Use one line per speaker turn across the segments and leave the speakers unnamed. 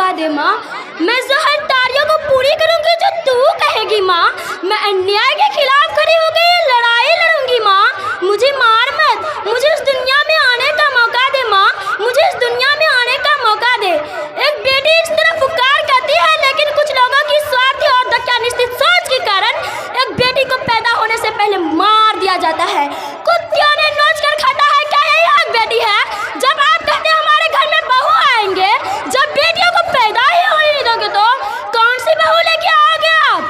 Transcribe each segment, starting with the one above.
मौका दे माँ, मैं ज़हर तारियों को पूरी करूँगी जो तू कहेगी माँ। मैं अन्याय के खिलाफ खड़ी होकर ये लड़ाई लड़ूंगी माँ। मुझे मार मत, मुझे इस दुनिया में आने का मौका दे माँ, मुझे इस दुनिया में आने का मौका दे। एक बेटी इस तरह पुकार करती है, लेकिन कुछ लोगों की स्वार्थी और धक्कानिश्चित सोच के कारण एक बेटी को पैदा होने से पहले मार दिया जाता है। कुत्तियों ने नोच कर खाता है, क्या यही हक बेटी है? जब आप कहते हैं हमारे घर में बहू आएंगे, जब बेटियों को पैदा ही होने नहीं दोगे तो कौन सी बहू लेके आओगे आप?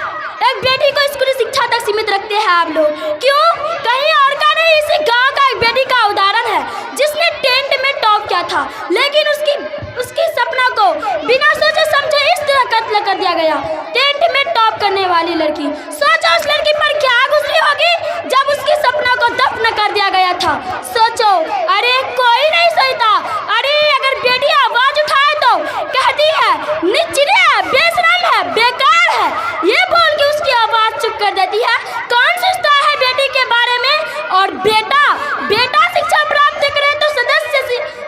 एक बेटी को स्कूली शिक्षा तक सीमित रखते हैं आप लोग, क्यों? कहीं और का नहीं, इसी गांव का एक बेटी का उदाहरण है जिसने टेंट में टॉप किया था, लेकिन उसकी सपना को बिना सोचे समझे इस तरह कत्ल कर दिया गया। टेंट में टॉप करने वाली लड़की, सोचो उस लड़की पर क्या गुजरी होगी जब उसकी सपना को दफन कर दिया गया था। सोचो, अरे कोई नहीं सोचता। अरे अगर बेटी आवाज उठाए तो कहती है निचले है, बेशरम है, बेकार है, ये बोल के उसकी आवाज चुप कर देती है। कौन सोचता है बेटी के बारे में? और बेटा शिक्षा प्राप्त करे तो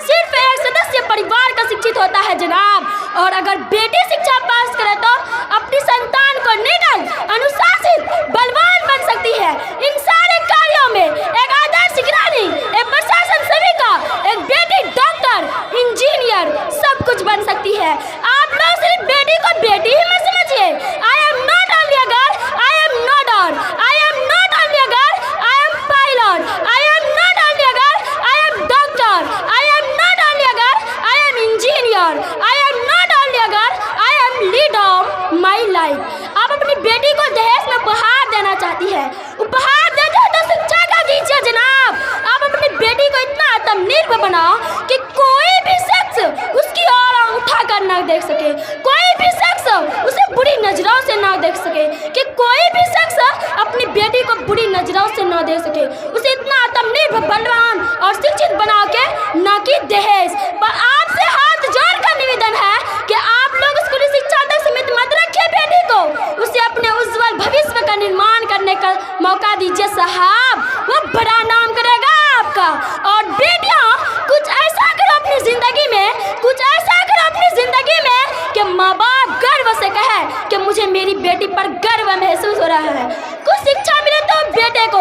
सिर्फ एक सदस्य परिवार का शिक्षित होता है जनाब, और अगर बेटी शिक्षा पास करे तो अपनी संतान को निडर, अनुशासित, बलवान बन सकती है। इन सारे कार्यों में एक आदर्श गृहिणी, एक प्रशासन सेविका, एक बेटी डॉक्टर, इंजीनियर, सब कुछ बन सकती है। आप लोग सिर्फ बेटी को बेटी ही मत समझिए। I am not only a girl, I am not all, I am not only a girl, I am pilot, I am not only a girl, I am doctor, I am not only a girl, I am engineer, I am not only a girl, I am leader my life. आप अपनी बेटी को दहेज में उपहार देना चाहती है, उपहार देते हो तो शिक्षा का दीजिए जनाब। आप अपनी बेटी को इतना आत्मनिर्भर बनाओ कि कोई भी शख्स उसकी ओर उठा कर ना देख सके, कोई भी शख्स उसे बुरी नजरों से ना देख सके, कि कोई भी शख्स अपनी बेटी को बुरी नजरों से ना देख सके। उसे इतना आत्मनिर्भर, बलवान और शिक्षित बना के, ना कि दहेज पर। आपसे हाथ जोड़कर निवेदन है कि आप लोग स्कूली शिक्षा तक सीमित मत रखिए बेटी को, उसे अपने उज्जवल भविष्य का निर्माण करने का मौका दीजिए साहब, वो बड़ा नाम करेगा आपका। और बेटियां कुछ ऐसा करो अपनी जिंदगी में, कुछ ऐसा करो अपनी जिंदगी में कि माँ बाप गर्व से कहे कि मुझे मेरी बेटी पर गर्व महसूस हो रहा है। कुछ शिक्षा मिले तो बेटे को,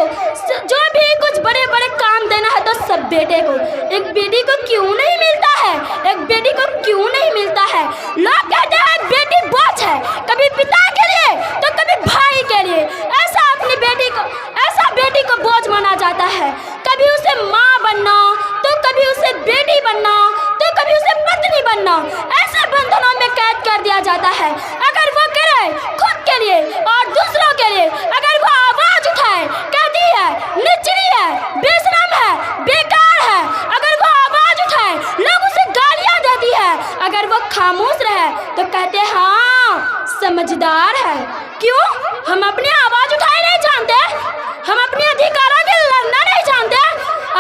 जो भी कुछ बड़े बड़े काम देना है तो सब बेटे को। एक बेटी को क्यों नहीं मिलता है? एक बेटी को क्यों नहीं मिलता है? लोग कहते हैं बेटी बोझ है, कभी पिता के लिए तो कभी भाई के लिए। ऐसा अपनी बेटी को बोझ माना जाता है। कभी उसे माँ बनना तो कभी उसे बेटी बनना तो कभी उसे पत्नी बनना, ऐसे बंधनों में कैद कर दिया जाता है। अगर वो करे खुद के लिए और दूसरों के लिए, अगर वो आवाज उठाए, कहती है निचली है, बेशरम है, बेकार है, अगर वो आवाज उठाए लोग उसे गालियां देती है, अगर वो खामोश रहे तो कहते हैं हाँ समझदार है। क्यों? हम अपनी आवाज उठाए नहीं जानते, हम अपने अधिकारों के लड़ना नहीं जानते।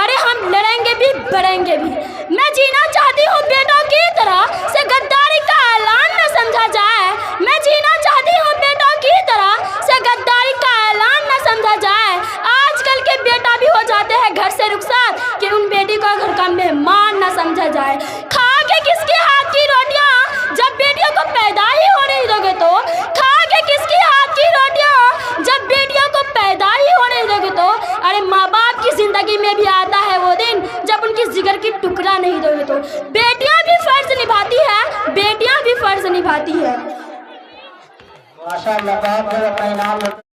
अरे हम लड़ेंगे भी, बढ़ेंगे भी। मैं जीना चाहती हूँ बेटों की तरह से, गद्दारी का ऐलान न समझा जाए। मैं जीना चाहती हूँ बेटों की तरह से, गद्दारी का ऐलान न समझा जाए। आजकल के बेटा भी हो जाते हैं घर से रुखसात कि उन बेटी को घर का मेहमान न समझा जाए। खा के किसके हाथ की रोटियाँ जब बेटियों को पैदा ही हो नहीं दोगे तो, खा के किसकी हाथ की रोटियाँ जब बेटियों को पैदा ही हो नहीं दोगे तो। अरे माँ बाप की जिंदगी में भी आता है वो दिन जब उनकी जिगर की टुकड़ा नहीं दोगे तो। बेटियां भी फर्ज निभाती है, बेटियां भी फर्ज निभाती है।
माशाअल्लाह, बहुत बहुत इनाम।